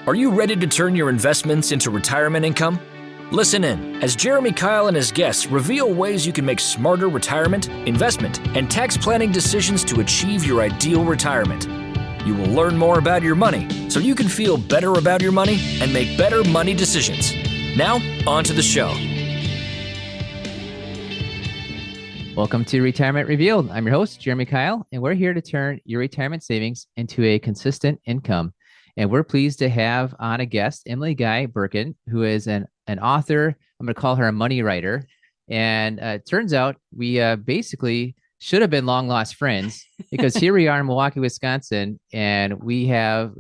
Are you ready to turn your investments into retirement income? Listen in as Jeremy Keil and his guests reveal ways you can make smarter retirement, investment, and tax planning decisions to achieve your ideal retirement. You will learn more about your money so you can feel better about your money and make better money decisions. Now, on to the show. Welcome to Retirement Revealed. I'm your host, Jeremy Keil, and we're here to turn your retirement savings into a consistent income. And we're pleased to have on a guest, Emily Guy Birken, who is an author. I'm going to call her a money writer. And it turns out we basically should have been long lost friends because here we are in Milwaukee, Wisconsin, and we have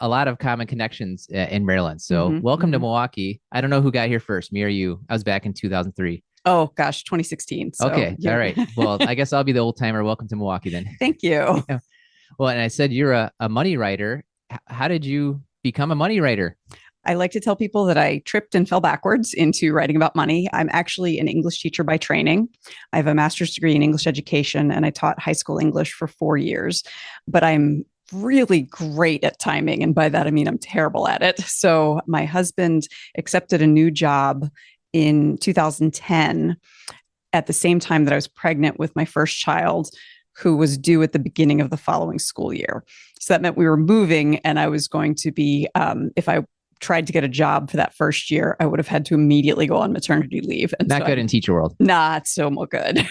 a lot of common connections in Maryland. So welcome to Milwaukee. I don't know who got here first, me or you. I was back in 2003. Oh gosh, 2016. So, okay. Yeah. All right. Well, I guess I'll be the old timer. Welcome to Milwaukee then. Thank you. Yeah. Well, and I said you're a money writer. How did you become a money writer? I like to tell people that I tripped and fell backwards into writing about money. I'm actually an English teacher by training. I have a master's degree in English education, and I taught high school English for 4 years. But I'm really great at timing. And by that, I mean I'm terrible at it. So my husband accepted a new job in 2010 at the same time that I was pregnant with my first child, who was due at the beginning of the following school year. So that meant we were moving, and I was going to be, if I tried to get a job for that first year, I would have had to immediately go on maternity leave. And Not good in teacher world. Not so good.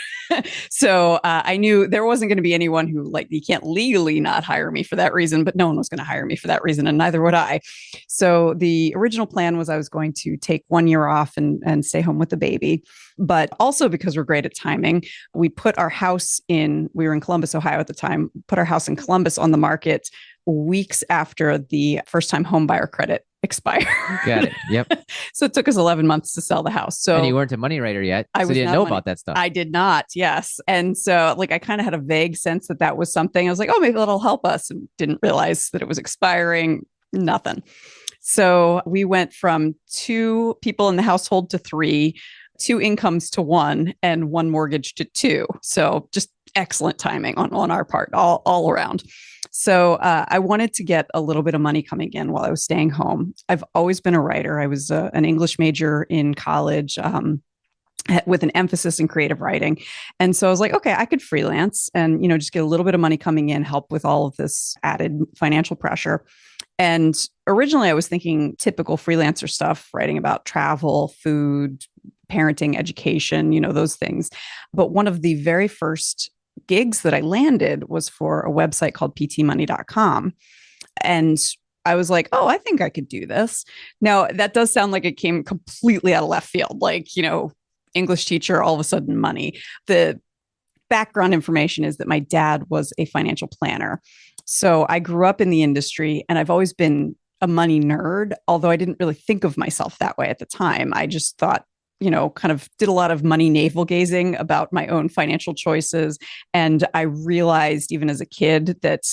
So I knew there wasn't going to be anyone who, like, you can't legally not hire me for that reason, but no one was going to hire me for that reason, and neither would I. So the original plan was I was going to take 1 year off and stay home with the baby. But also because we're great at timing, we put our house we were in Columbus, Ohio at the time, put our house in Columbus on the market weeks after the first time home buyer credit expired. Got it. Yep. So it took us 11 months to sell the house. So and you weren't a money writer yet. So you didn't know about that stuff. I did not. Yes. And so I kind of had a vague sense that was something. I was like, oh, maybe that'll help us. And didn't realize that it was expiring. Nothing. So we went from 2 people in the household to 3, 2 incomes to 1, and 1 mortgage to 2. So just excellent timing on our part, all around. So I wanted to get a little bit of money coming in while I was staying home. I've always been a writer. I was an English major in college with an emphasis in creative writing. And so I was like, okay, I could freelance and, just get a little bit of money coming in, help with all of this added financial pressure. And originally I was thinking typical freelancer stuff, writing about travel, food, parenting, education, those things. But one of the very first gigs that I landed was for a website called ptmoney.com. And I was like, oh, I think I could do this. Now, that does sound like it came completely out of left field, English teacher, all of a sudden money. The background information is that my dad was a financial planner. So I grew up in the industry, and I've always been a money nerd, although I didn't really think of myself that way at the time. I just thought, kind of did a lot of money navel gazing about my own financial choices. And I realized even as a kid that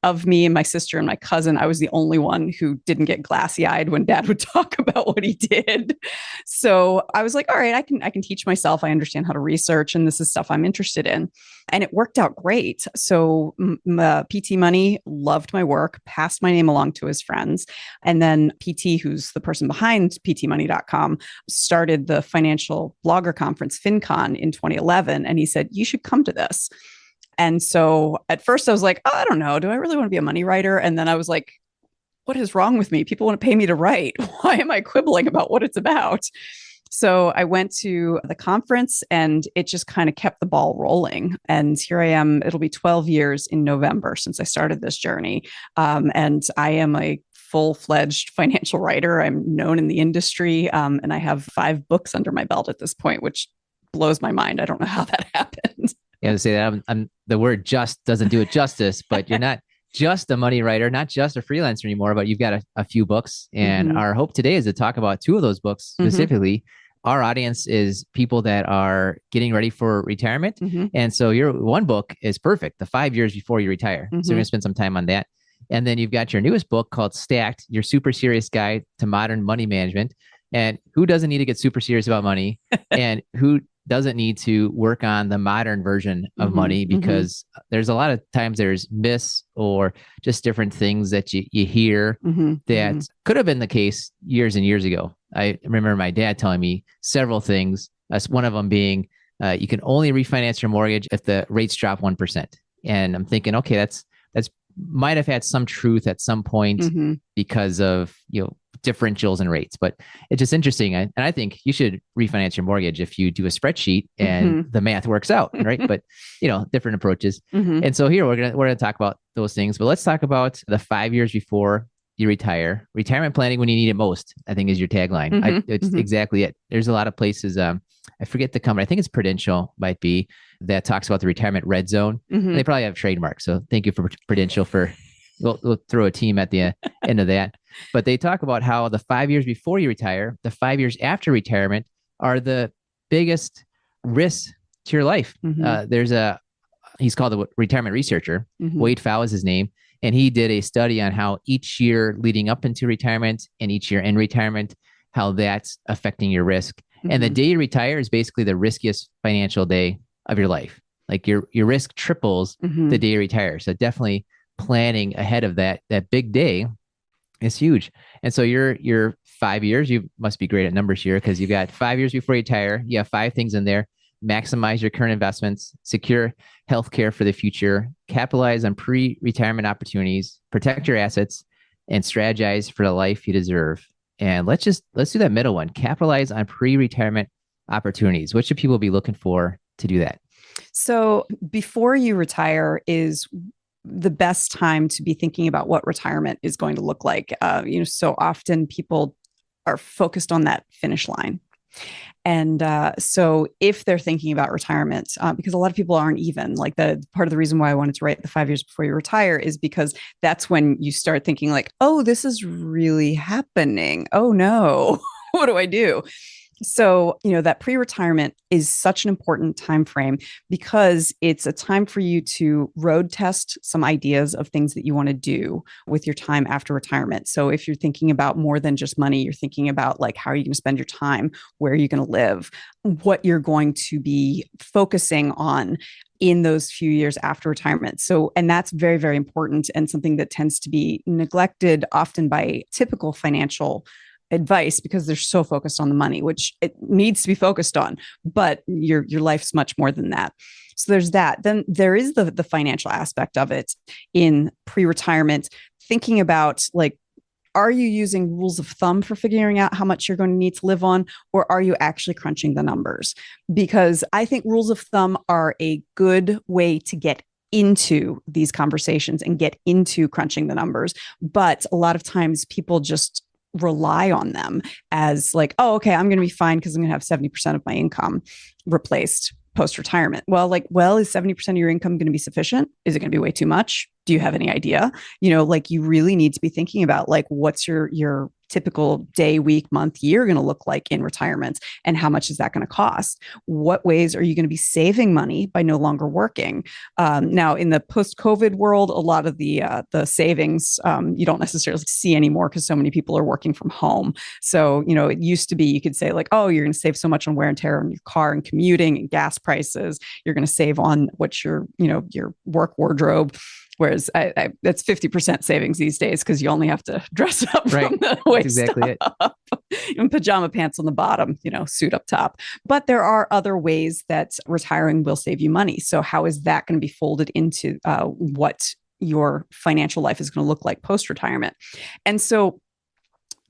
of me and my sister and my cousin, I was the only one who didn't get glassy eyed when dad would talk about what he did. So I was like, all right, I can teach myself. I understand how to research, and this is stuff I'm interested in. And it worked out great. So PT Money loved my work, passed my name along to his friends. And then PT, who's the person behind ptmoney.com, started the financial blogger conference, FinCon, in 2011. And he said, you should come to this. And so at first I was like, oh, I don't know. Do I really want to be a money writer? And then I was like, what is wrong with me? People want to pay me to write. Why am I quibbling about what it's about? So I went to the conference, and it just kind of kept the ball rolling. And here I am. It'll be 12 years in November since I started this journey. And I am a full-fledged financial writer. I'm known in the industry. And I have 5 books under my belt at this point, which blows my mind. I don't know how that happened. Yeah, to say that the word just doesn't do it justice, but you're not just a money writer, not just a freelancer anymore, but you've got a few books. And our hope today is to talk about 2 of those books specifically. Our audience is people that are getting ready for retirement. And so your one book is perfect, the 5 years before you retire. So we're going to spend some time on that. And then you've got your newest book called Stacked, Your Super Serious Guide to Modern Money Management. And who doesn't need to get super serious about money? And who doesn't need to work on the modern version of money, because there's a lot of times there's myths or just different things that you hear that could have been the case years and years ago. I remember my dad telling me several things, one of them being you can only refinance your mortgage if the rates drop 1%. And I'm thinking, okay, that's might have had some truth at some point because of, differentials in rates, but it's just interesting. And I think you should refinance your mortgage if you do a spreadsheet and the math works out, right? But different approaches. And so here we're gonna talk about those things, but let's talk about the 5 years before you retire. Retirement planning when you need it most, I think, is your tagline. It's exactly it. There's a lot of places. I forget the company. I think it's Prudential, might be, that talks about the retirement red zone. They probably have trademarks. So thank you for Prudential for. We'll throw a team at the end of that. But they talk about how the 5 years before you retire, the 5 years after retirement are the biggest risks to your life. He's called a retirement researcher. Wade Pfau is his name. And he did a study on how each year leading up into retirement and each year in retirement, how that's affecting your risk. And the day you retire is basically the riskiest financial day of your life. Like your risk triples the day you retire. So definitely planning ahead of that big day is huge. And so your 5 years, you must be great at numbers here, because you've got 5 years before you retire. You have 5 things in there: maximize your current investments, secure healthcare for the future, capitalize on pre-retirement opportunities, protect your assets, and strategize for the life you deserve. And let's do that middle one: capitalize on pre-retirement opportunities. What should people be looking for to do that? So before you retire is the best time to be thinking about what retirement is going to look like. So often people are focused on that finish line. And so if they're thinking about retirement, because a lot of people aren't even, like, the part of the reason why I wanted to write the 5 years before you retire is because that's when you start thinking like, oh, this is really happening. Oh no, what do I do? So, that pre-retirement is such an important time frame, because it's a time for you to road test some ideas of things that you want to do with your time after retirement. So if you're thinking about more than just money, you're thinking about, like, how are you going to spend your time? Where are you going to live? What you're going to be focusing on in those few years after retirement. So, and that's very, very important, and something that tends to be neglected often by typical financial advice, because they're so focused on the money, which it needs to be focused on, but your life's much more than that. So there's that. Then there is the financial aspect of it in pre-retirement, thinking about, like, are you using rules of thumb for figuring out how much you're going to need to live on, or are you actually crunching the numbers? Because I think rules of thumb are a good way to get into these conversations and get into crunching the numbers. But a lot of times people just rely on them as like, oh, okay, I'm going to be fine because I'm going to have 70% of my income replaced post-retirement. Well, is 70% of your income going to be sufficient? Is it going to be way too much? Do you have any idea? You really need to be thinking about, like, what's your typical day, week, month, year going to look like in retirement, and how much is that going to cost? What ways are you going to be saving money by no longer working? Now, in the post-COVID world, a lot of the savings you don't necessarily see anymore, because so many people are working from home. So, it used to be you could say, like, oh, you're going to save so much on wear and tear on your car and commuting and gas prices. You're going to save on what your work wardrobe. Whereas that's 50% savings these days, because you only have to dress up from the waist up, and pajama pants on the bottom, suit up top. But there are other ways that retiring will save you money. So how is that going to be folded into what your financial life is going to look like post-retirement? And so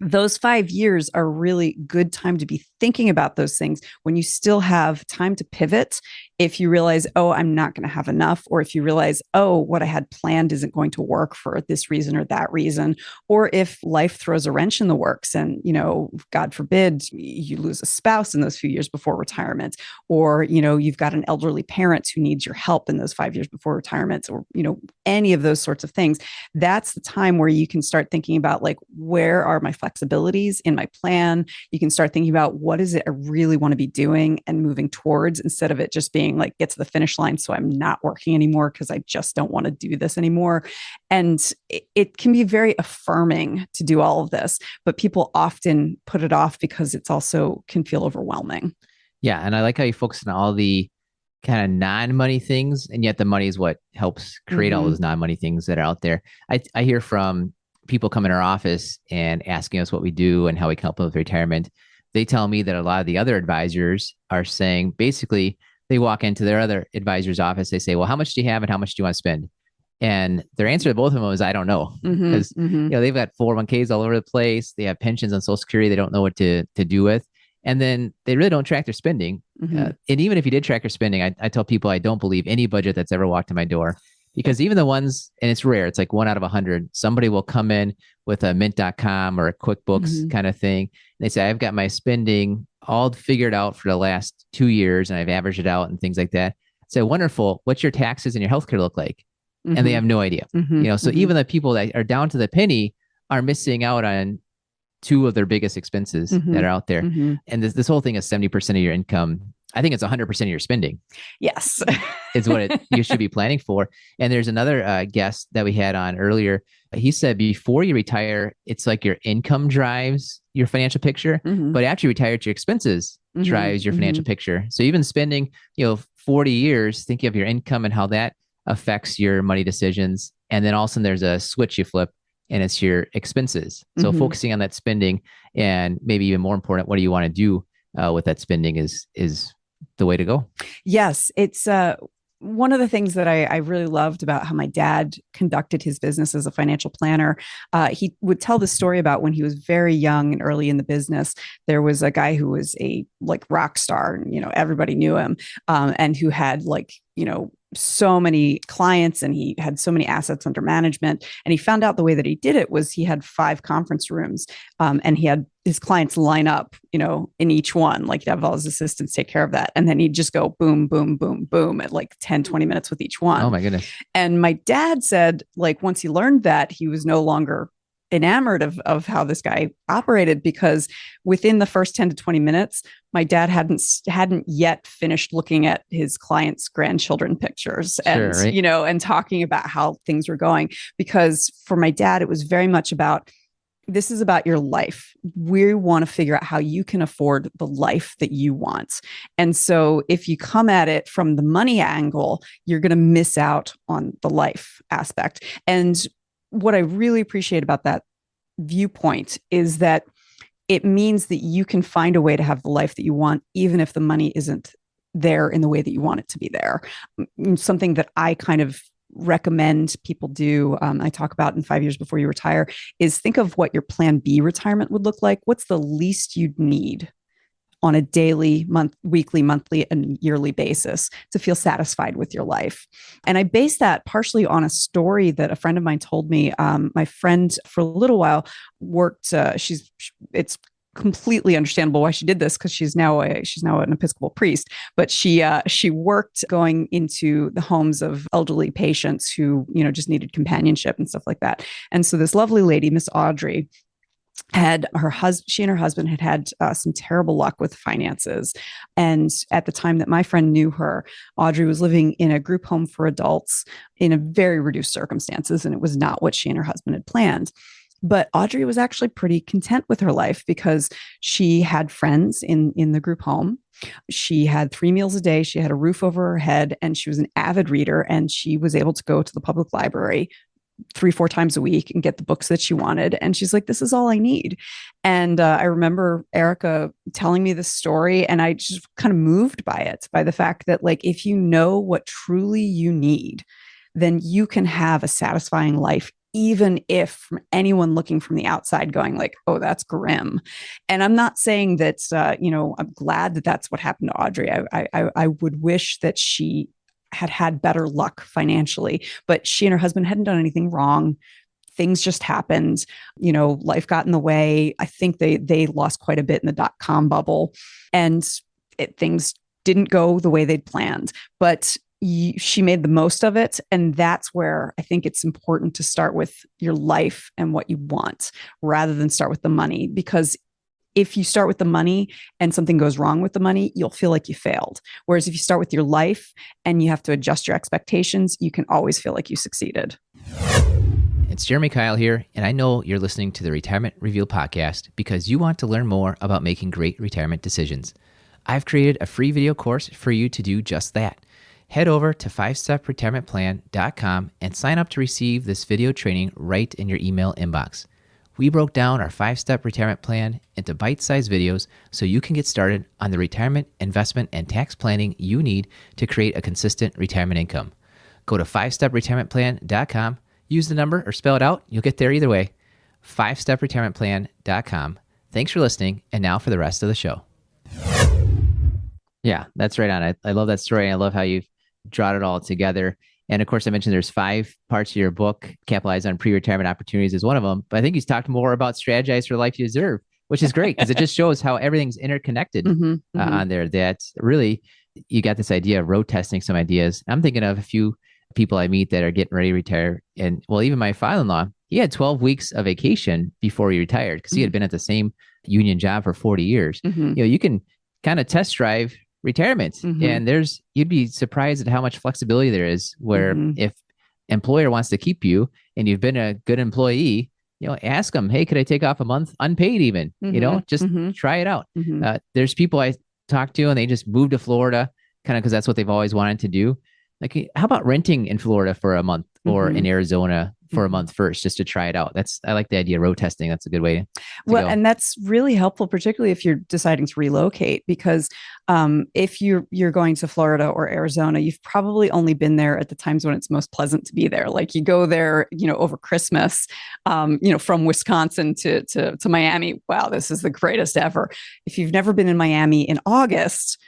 those 5 years are a really good time to be thinking about those things when you still have time to pivot. If you realize, oh, I'm not going to have enough, or if you realize, oh, what I had planned isn't going to work for this reason or that reason, or if life throws a wrench in the works and, God forbid, you lose a spouse in those few years before retirement, or, you've got an elderly parent who needs your help in those 5 years before retirement, or, any of those sorts of things, that's the time where you can start thinking about, like, where are my flexibilities in my plan? You can start thinking about, what is it I really want to be doing and moving towards, instead of it just being like, get to the finish line, so I'm not working anymore because I just don't want to do this anymore. And it can be very affirming to do all of this, but people often put it off because it's also can feel overwhelming. Yeah. And I like how you focus on all the kind of non-money things, and yet the money is what helps create all Mm-hmm. those non-money things that are out there. I hear from people come in our office and asking us what we do and how we can help them with retirement. They tell me that a lot of the other advisors are saying basically they walk into their other advisor's office, they say, well, how much do you have and how much do you want to spend? And their answer to both of them is, I don't know, Mm-hmm. because Mm-hmm. they've got 401ks all over the place. They have pensions on Social Security. They don't know what to do with, and then they really don't track their spending. Mm-hmm. And even if you did track your spending, I tell people I don't believe any budget that's ever walked in my door, because even the ones, and it's rare, it's like 1 out of 100, somebody will come in with a mint.com or a QuickBooks Mm-hmm. kind of thing. And they say, I've got my spending all figured out for the last 2 years and I've averaged it out and things like that. So wonderful. What's your taxes and your healthcare look like? And they Mm-hmm. have no idea. Mm-hmm. So Mm-hmm. even the people that are down to the penny are missing out on two of their biggest expenses Mm-hmm. that are out there. Mm-hmm. And this whole thing is 70% of your income. I think it's 100% of your spending Yes. is what you should be planning for. And there's another guest that we had on earlier. He said before you retire, it's like your income drives your financial picture, Mm-hmm. but after you retire, it's your expenses Mm-hmm. drives your financial picture. So even spending, 40 years, thinking of your income and how that affects your money decisions. And then all of a sudden there's a switch you flip and it's your expenses. So Mm-hmm. focusing on that spending, and maybe even more important, what do you want to do with that spending is the way to go. Yes, it's one of the things that I really loved about how my dad conducted his business as a financial planner. He would tell the story about when he was very young and early in the business. There was a guy who was a rock star, everybody knew him, and who had so many clients, and he had so many assets under management. And he found out the way that he did it was he had 5 conference rooms, and he had his clients line up, in each one, like he'd have all his assistants take care of that. And then he'd just go boom, boom, boom, boom at 10, 20 minutes with each one. Oh my goodness. And my dad said, once he learned that, he was no longer enamored of how this guy operated, because within the first 10 to 20 minutes, my dad hadn't yet finished looking at his clients' grandchildren pictures and, Sure, right? and talking about how things were going. Because for my dad, it was very much about, this is about your life. We want to figure out how you can afford the life that you want. And so if you come at it from the money angle, you're going to miss out on the life aspect. And what I really appreciate about that viewpoint is that it means that you can find a way to have the life that you want, even if the money isn't there in the way that you want it to be there. Something that I kind of recommend people do, I talk about in 5 years before you retire, is think of what your plan B retirement would look like. What's the least you'd need on a daily, weekly, monthly, and yearly basis to feel satisfied with your life? And I base that partially on a story that a friend of mine told me. My friend, for a little while, worked. It's completely understandable why she did this, because she's now an Episcopal priest. But she worked going into the homes of elderly patients who just needed companionship and stuff like that. And so this lovely lady, Miss Audrey, she and her husband had some terrible luck with finances. And at the time that my friend knew her, Audrey was living in a group home for adults in a very reduced circumstances, and it was not what she and her husband had planned. But Audrey was actually pretty content with her life, because she had friends in the group home. She had 3 meals a day. She had a roof over her head, and she was an avid reader, and she was able to go to the public library 3-4 times a week and get the books that she wanted. And she's like, this is all I need. And I remember Erica telling me this story, and I just kind of moved by it, by the fact that if you know what truly you need, then you can have a satisfying life, even if from anyone looking from the outside going oh, that's grim. And I'm not saying that, I'm glad that that's what happened to Audrey. I would wish that she had better luck financially, but she and her husband hadn't done anything wrong. Things just happened. Life got in the way. I think they lost quite a bit in the .com bubble, and things didn't go the way they'd planned, but she made the most of it. And that's where I think it's important to start with your life and what you want, rather than start with the money. Because if you start with the money and something goes wrong with the money, you'll feel like you failed. Whereas if you start with your life and you have to adjust your expectations, you can always feel like you succeeded. It's Jeremy Keil here, and I know you're listening to the Retirement Reveal podcast because you want to learn more about making great retirement decisions. I've created a free video course for you to do just that. Head over to 5stepretirementplan.com and sign up to receive this video training right in your email inbox. We broke down our 5-step retirement plan into bite-sized videos so you can get started on the retirement, investment, and tax planning you need to create a consistent retirement income. Go to 5stepretirementplan.com, use the number or spell it out. You'll get there either way. 5stepretirementplan.com. Thanks for listening. And now for the rest of the show. Yeah, that's right on. I love that story. I love how you've drawn it all together. And of course, I mentioned there's 5 parts of your book. Capitalize on pre-retirement opportunities is one of them. But I think he's talked more about strategize for the life you deserve, which is great because it just shows how everything's interconnected on there. That really, you got this idea of road testing some ideas. I'm thinking of a few people I meet that are getting ready to retire. And well, even my father-in-law, he had 12 weeks of vacation before he retired because he had been at the same union job for 40 years. You can kind of test drive retirement. And you'd be surprised at how much flexibility there is where if employer wants to keep you and you've been a good employee, ask them, hey, could I take off a month unpaid even, just try it out. There's people I talk to and they just moved to Florida kind of because that's what they've always wanted to do. Like, how about renting in Florida for a month or in Arizona for a month first, just to try it out? I like the idea of road testing. That's a good way to go. And that's really helpful, particularly if you're deciding to relocate, because if you're going to Florida or Arizona, you've probably only been there at the times when it's most pleasant to be there. Like you go there, over Christmas, from Wisconsin to Miami. Wow, this is the greatest ever. If you've never been in Miami in August,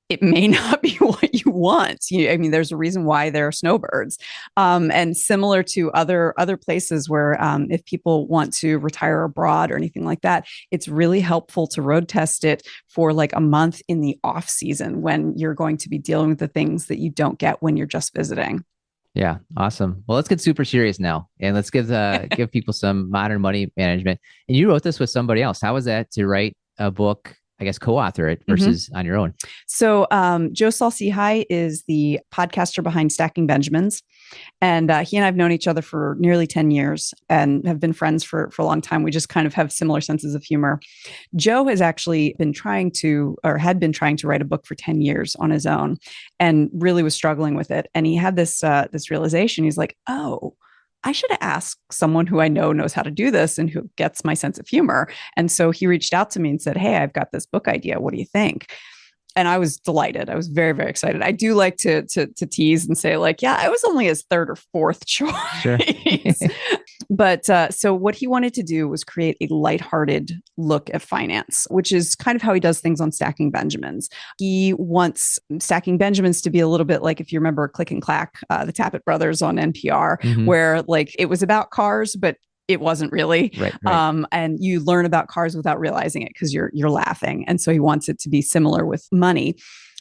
it may not be what you want. There's a reason why there are snowbirds. And similar to other places where if people want to retire abroad or anything like that, it's really helpful to road test it for like a month in the off season when you're going to be dealing with the things that you don't get when you're just visiting. Yeah. Awesome. Well, let's get super serious now and let's give people some modern money management. And you wrote this with somebody else. How was that to write a book, I guess, co-author it versus on your own? So Joe Saul-Sehy is the podcaster behind Stacking Benjamins. And he and I have known each other for nearly 10 years and have been friends for a long time. We just kind of have similar senses of humor. Joe has actually had been trying to write a book for 10 years on his own and really was struggling with it. And he had this realization. He's like, oh, I should ask someone who I know knows how to do this and who gets my sense of humor. And so he reached out to me and said, hey, I've got this book idea. What do you think? And I was delighted. I was very, very excited. I do like to tease and say like, yeah, I was only his 3rd or 4th choice. Sure. But so what he wanted to do was create a lighthearted look at finance, which is kind of how he does things on Stacking Benjamins. He wants Stacking Benjamins to be a little bit like, if you remember Click and Clack, the Tappet brothers on NPR, where like it was about cars, but it wasn't really. Right. And you learn about cars without realizing it because you're laughing. And so he wants it to be similar with money.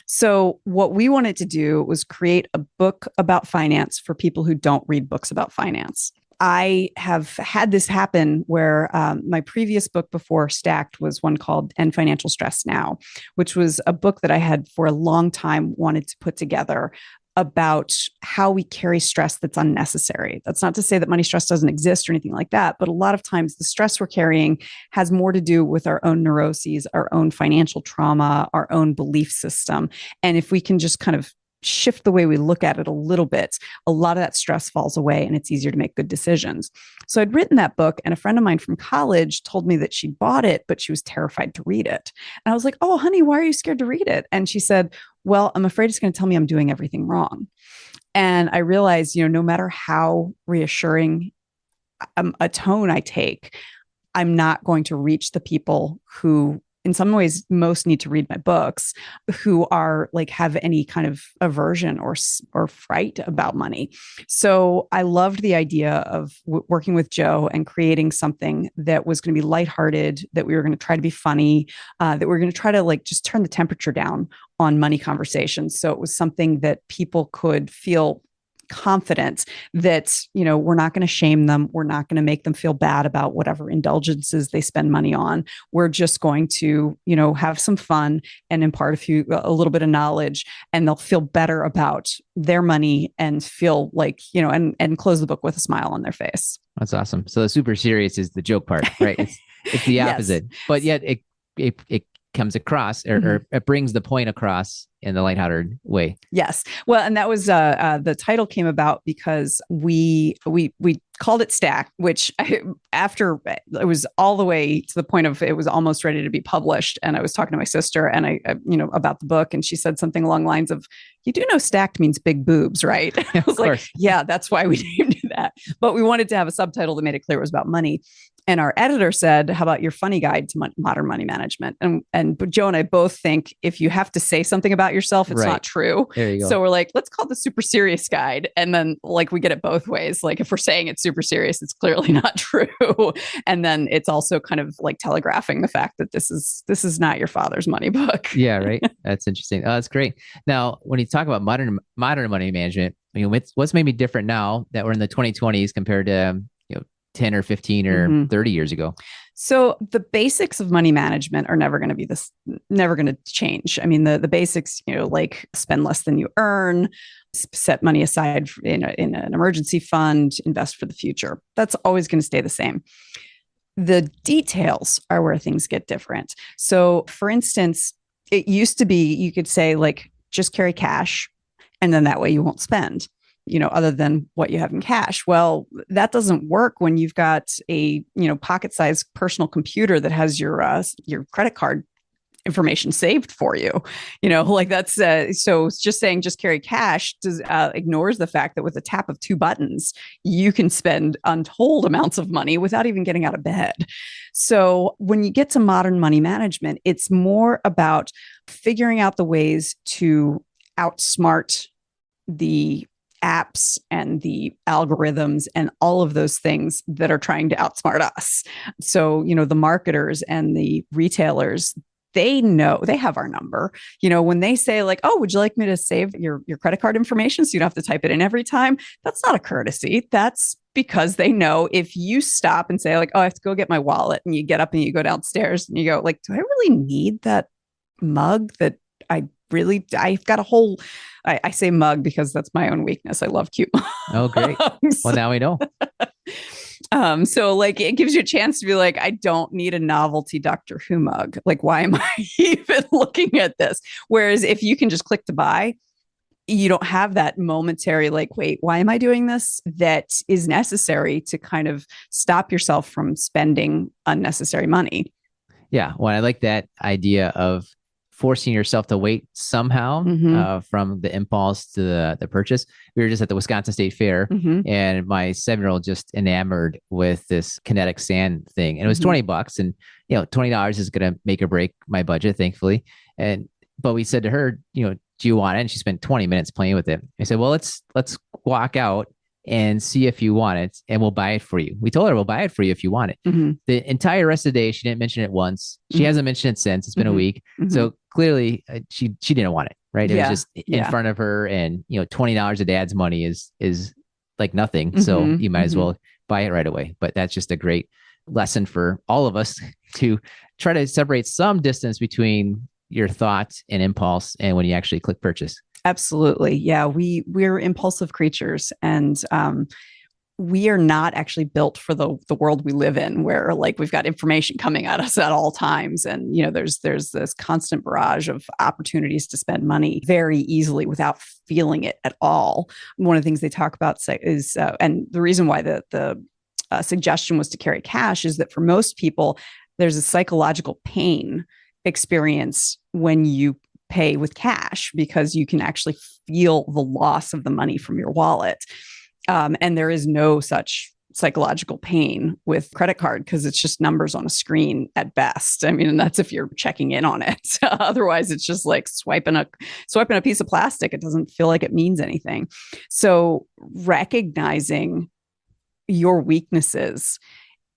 So what we wanted to do was create a book about finance for people who don't read books about finance. I have had this happen where my previous book before Stacked was one called End Financial Stress Now, which was a book that I had for a long time wanted to put together about how we carry stress that's unnecessary. That's not to say that money stress doesn't exist or anything like that, but a lot of times the stress we're carrying has more to do with our own neuroses, our own financial trauma, our own belief system. And if we can just kind of shift the way we look at it a little bit, a lot of that stress falls away and it's easier to make good decisions. So I'd written that book and a friend of mine from college told me that she bought it, but she was terrified to read it. And I was like, oh, honey, why are you scared to read it? And she said, well, I'm afraid it's going to tell me I'm doing everything wrong. And I realized, no matter how reassuring a tone I take, I'm not going to reach the people who in some ways most need to read my books, who are like have any kind of aversion or fright about money. So I loved the idea of working with Joe and creating something that was going to be lighthearted, that we were going to try to be funny, that we were going to try to like just turn the temperature down on money conversations. So it was something that people could feel confident that, we're not going to shame them. We're not going to make them feel bad about whatever indulgences they spend money on. We're just going to, have some fun and impart a little bit of knowledge, and they'll feel better about their money and feel like, and close the book with a smile on their face. That's awesome. So the super serious is the joke part, right? It's the opposite, yes. But yet it comes across or it brings the point across in the lighthearted way. Yes. Well, and that was the title came about because we called it Stack, which after it was all the way to the point of it was almost ready to be published. And I was talking to my sister and I about the book, and she said something along the lines of, "You do know stacked means big boobs, right?" I was like, "Yeah, that's why we named it that." But we wanted to have a subtitle that made it clear it was about money. And our editor said, "How about your funny guide to modern money management?" And Joe and I both think if you have to say something about yourself, it's not true. There you go. So we're like, let's call it the super serious guide. And then like we get it both ways. Like if we're saying it's super serious, it's clearly not true. And then it's also kind of like telegraphing the fact that this is not your father's money book. Yeah, right. That's interesting. Oh, that's great. Now, when you talk about modern money management, what's maybe different now that we're in the 2020s compared to 10 or 15 or 30 years ago? So the basics of money management are never going to change. I mean, the basics, like spend less than you earn, set money aside in an emergency fund, invest for the future. That's always going to stay the same. The details are where things get different. So for instance, it used to be, you could say like, just carry cash and then that way you won't spend, other than what you have in cash. Well, that doesn't work when you've got a, pocket-sized personal computer that has your credit card information saved for you. Like that's so just saying just carry cash ignores the fact that with a tap of two buttons, you can spend untold amounts of money without even getting out of bed. So when you get to modern money management, it's more about figuring out the ways to outsmart the apps and the algorithms and all of those things that are trying to outsmart us. So, the marketers and the retailers, they know, they have our number. When they say like, "Oh, would you like me to save your credit card information so you don't have to type it in every time?" That's not a courtesy. That's because they know if you stop and say like, "Oh, I have to go get my wallet," and you get up and you go downstairs and you go like, "Do I really need that mug that I've got a whole," I say mug because that's my own weakness. I love cute mugs. Oh, great. Well, now we know. So like it gives you a chance to be like, I don't need a novelty Doctor Who mug. Like, why am I even looking at this? Whereas if you can just click to buy, you don't have that momentary like, wait, why am I doing this? That is necessary to kind of stop yourself from spending unnecessary money. Yeah. Well, I like that idea of forcing yourself to wait somehow from the impulse to the purchase. We were just at the Wisconsin State Fair and my 7-year-old just enamored with this kinetic sand thing. And it was $20 and, $20 is going to make or break my budget, thankfully. But we said to her, do you want it? And she spent 20 minutes playing with it. I said, well, let's walk out and see if you want it and we'll buy it for you. We told her we'll buy it for you if you want it. The entire rest of the day, she didn't mention it once. She hasn't mentioned it since. It's been a week. So clearly she didn't want it, right? It was just in front of her and, $20 of dad's money is like nothing. So you might as well buy it right away. But that's just a great lesson for all of us to try to separate some distance between your thoughts and impulse and when you actually click purchase. Absolutely. Yeah. We're impulsive creatures and we are not actually built for the world we live in where like we've got information coming at us at all times. And, there's this constant barrage of opportunities to spend money very easily without feeling it at all. One of the things they talk about is, and the reason why the suggestion was to carry cash is that for most people, there's a psychological pain experience when you pay with cash because you can actually feel the loss of the money from your wallet. And there is no such psychological pain with credit card because it's just numbers on a screen at best. I mean, and that's if you're checking in on it. Otherwise, it's just like swiping a piece of plastic. It doesn't feel like it means anything. So recognizing your weaknesses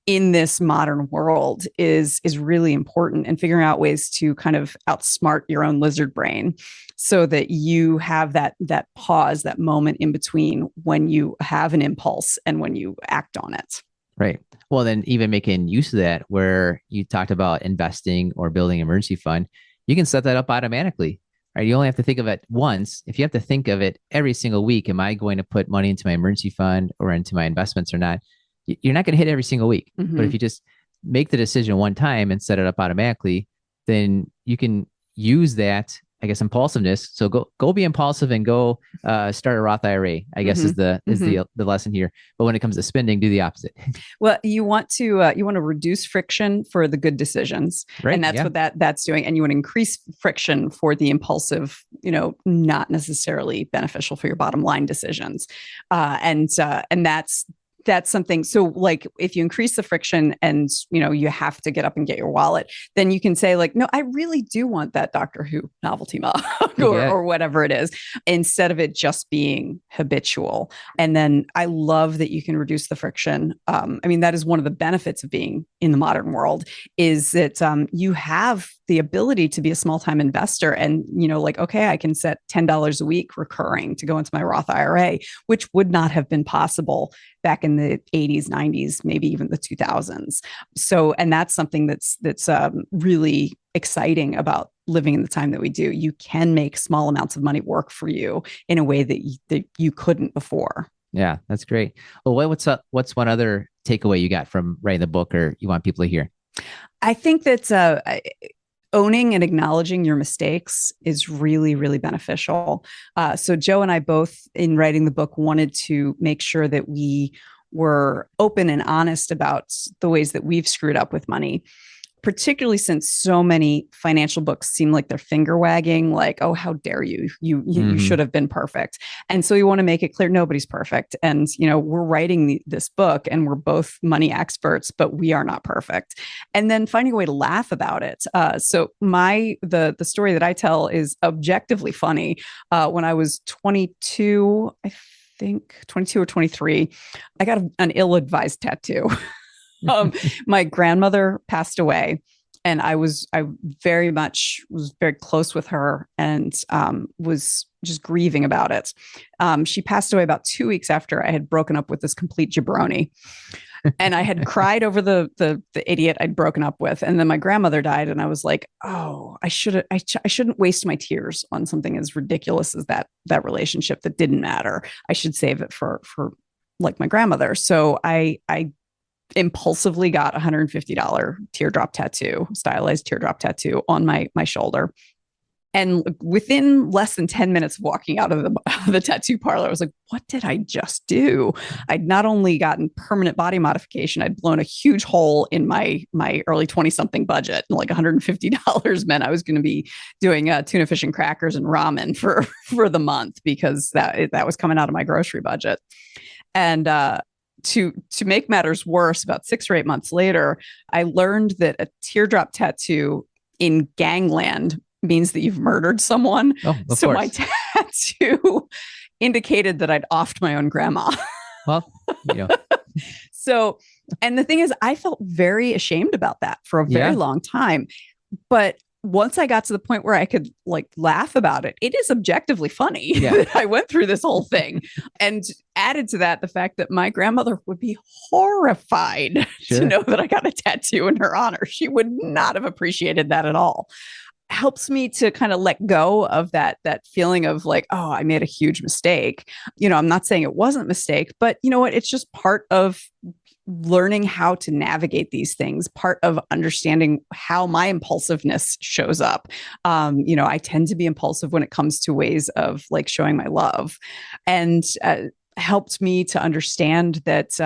in this modern world is really important, and figuring out ways to kind of outsmart your own lizard brain so that you have that pause, that moment in between when you have an impulse and when you act on it. Right. Well, then even making use of that, where you talked about investing or building an emergency fund, you can set that up automatically. Right. You only have to think of it once. If you have to think of it every single week, am I going to put money into my emergency fund or into my investments or not? You're not going to hit every single week. But if you just make the decision one time and set it up automatically, then you can use that, I guess, impulsiveness. So go be impulsive and go start a Roth IRA, I guess is the lesson here. But when it comes to spending, do the opposite. Well, you want to reduce friction for the good decisions, Right. and that's what that's doing. And you want to increase friction for the impulsive, not necessarily beneficial for your bottom line decisions. And that's something. So like if you increase the friction and, you have to get up and get your wallet, then you can say like, no, I really do want that Doctor Who novelty mug or whatever it is, instead of it just being habitual. And then I love that you can reduce the friction. That is one of the benefits of being in the modern world, is that you have the ability to be a small time investor and, okay, I can set $10 a week recurring to go into my Roth IRA, which would not have been possible back in the 80s, 90s, maybe even the 2000s. So, and that's something that's really exciting about living in the time that we do. You can make small amounts of money work for you in a way that you couldn't before. Yeah, that's great. Well, what's one other takeaway you got from writing the book, or you want people to hear? I think that owning and acknowledging your mistakes is really, really beneficial. So Joe and I both, in writing the book, wanted to make sure that we were open and honest about the ways that we've screwed up with money, particularly since so many financial books seem like they're finger wagging, like, oh, how dare you? You should have been perfect. And so we want to make it clear nobody's perfect. And, we're writing this book and we're both money experts, but we are not perfect. And then finding a way to laugh about it. So the story that I tell is objectively funny. When I was 22, I think 22 or 23, I got an ill-advised tattoo. My grandmother passed away, and I very much was very close with her and was just grieving about it. She passed away about 2 weeks after I had broken up with this complete jabroni. And I had cried over the idiot I'd broken up with. And then my grandmother died. And I was like, oh, I shouldn't waste my tears on something as ridiculous as that relationship that didn't matter. I should save it for like my grandmother. So I impulsively got a $150 teardrop tattoo, stylized teardrop tattoo on my shoulder. And within less than 10 minutes of walking out of the tattoo parlor, I was like, what did I just do? I'd not only gotten permanent body modification, I'd blown a huge hole in my early 20-something budget. Like $150 meant I was going to be doing tuna fish and crackers and ramen for the month, because that was coming out of my grocery budget. And to make matters worse, about 6 or 8 months later, I learned that a teardrop tattoo in gangland means that you've murdered someone. Oh, of so course. My tattoo indicated that I'd offed my own grandma. Well, So, and the thing is, I felt very ashamed about that for a very long time. But once I got to the point where I could like laugh about it, it is objectively funny that I went through this whole thing. And added to that, the fact that my grandmother would be horrified to know that I got a tattoo in her honor. She would not have appreciated that at all. Helps me to kind of let go of that feeling of like, oh, I made a huge mistake. I'm not saying it wasn't a mistake, but you know what? It's just part of learning how to navigate these things, part of understanding how my impulsiveness shows up. I tend to be impulsive when it comes to ways of like showing my love, and helped me to understand that,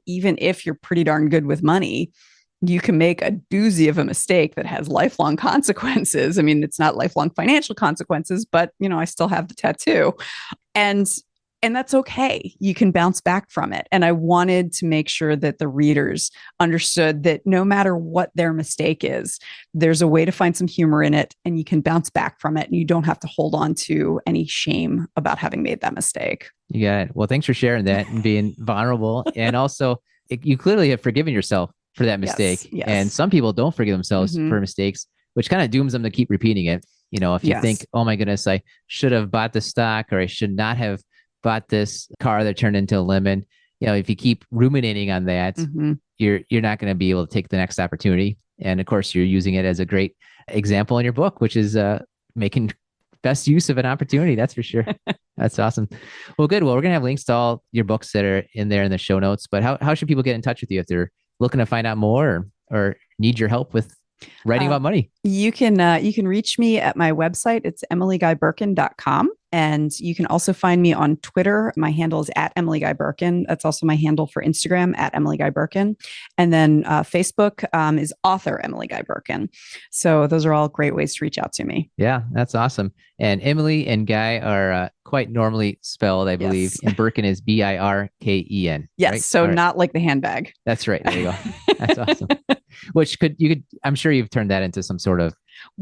even if you're pretty darn good with money, you can make a doozy of a mistake that has lifelong consequences. I mean, it's not lifelong financial consequences, but, I still have the tattoo. And that's okay. You can bounce back from it. And I wanted to make sure that the readers understood that no matter what their mistake is, there's a way to find some humor in it, and you can bounce back from it. And you don't have to hold on to any shame about having made that mistake. You got it. Well, thanks for sharing that and being vulnerable. And also, you clearly have forgiven yourself for that mistake. Yes. And some people don't forgive themselves for mistakes, which kind of dooms them to keep repeating it. If you think, oh my goodness, I should have bought the stock, or I should not have bought this car that turned into a lemon. If you keep ruminating on that, you're not going to be able to take the next opportunity. And of course, you're using it as a great example in your book, which is making best use of an opportunity. That's for sure. That's awesome. Well, good. Well, we're going to have links to all your books that are in there in the show notes. But how should people get in touch with you if they're looking to find out more or need your help with writing about money? You can reach me at my website. It's emilyguyberken.com. And you can also find me on Twitter. My handle is at Emily Guy Birken. That's also my handle for Instagram at Emily Guy Birken. And then Facebook is author Emily Guy Birken. So those are all great ways to reach out to me. Yeah, that's awesome. And Emily and Guy are quite normally spelled, I believe. Yes. And Birken is Birken. Yes. Right? So All right. not like the handbag. That's right. There you go. That's awesome. Which I'm sure you've turned that into some sort of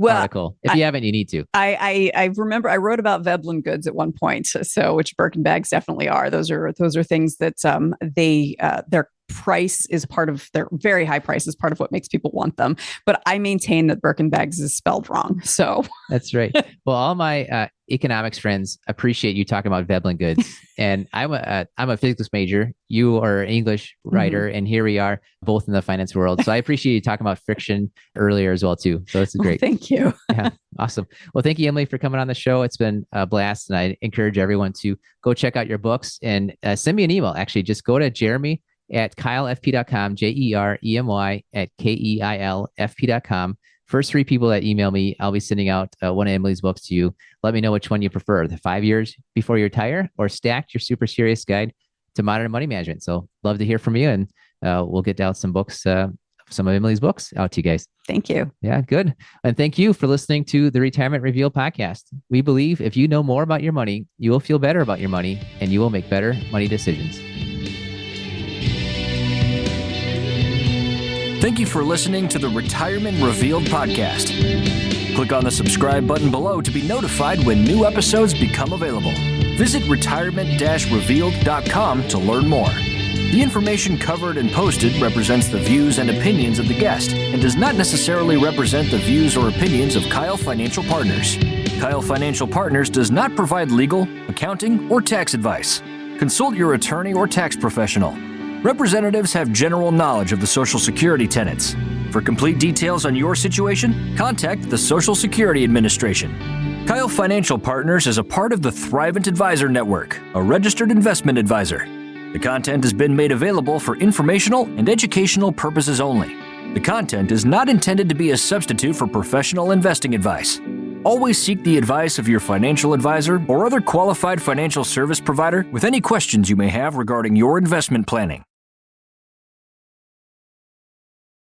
article. If you haven't, you need to. I remember I wrote about Veblen goods at one point, so which Birken bags definitely are. Those are things that their price is part of their very high price is part of what makes people want them. But I maintain that Birken bags is spelled wrong. So that's right. Well, all my economics friends appreciate you talking about Veblen goods, and I'm a physics major. You are an English writer, and here we are both in the finance world. So I appreciate you talking about friction earlier as well too. So it's great. Well, thank you. Yeah, awesome. Well, thank you, Emily, for coming on the show. It's been a blast, and I encourage everyone to go check out your books and send me an email. Actually, just go to Jeremy at keilfp.com, Jeremy at keilfp.com. First 3 people that email me, I'll be sending out one of Emily's books to you. Let me know which one you prefer, the 5 years before you retire or Stacked, your super serious guide to modern money management. So love to hear from you, and we'll get out some books, some of Emily's books out to you guys. Thank you. Yeah, good. And thank you for listening to the Retirement Reveal podcast. We believe if you know more about your money, you will feel better about your money and you will make better money decisions. Thank you for listening to the Retirement Revealed podcast. Click on the subscribe button below to be notified when new episodes become available. Visit retirement-revealed.com to learn more. The information covered and posted represents the views and opinions of the guest and does not necessarily represent the views or opinions of Keil Financial Partners. Keil Financial Partners does not provide legal, accounting, or tax advice. Consult your attorney or tax professional. Representatives have general knowledge of the Social Security tenets. For complete details on your situation, contact the Social Security Administration. Keil Financial Partners is a part of the Thrivent Advisor Network, a registered investment advisor. The content has been made available for informational and educational purposes only. The content is not intended to be a substitute for professional investing advice. Always seek the advice of your financial advisor or other qualified financial service provider with any questions you may have regarding your investment planning.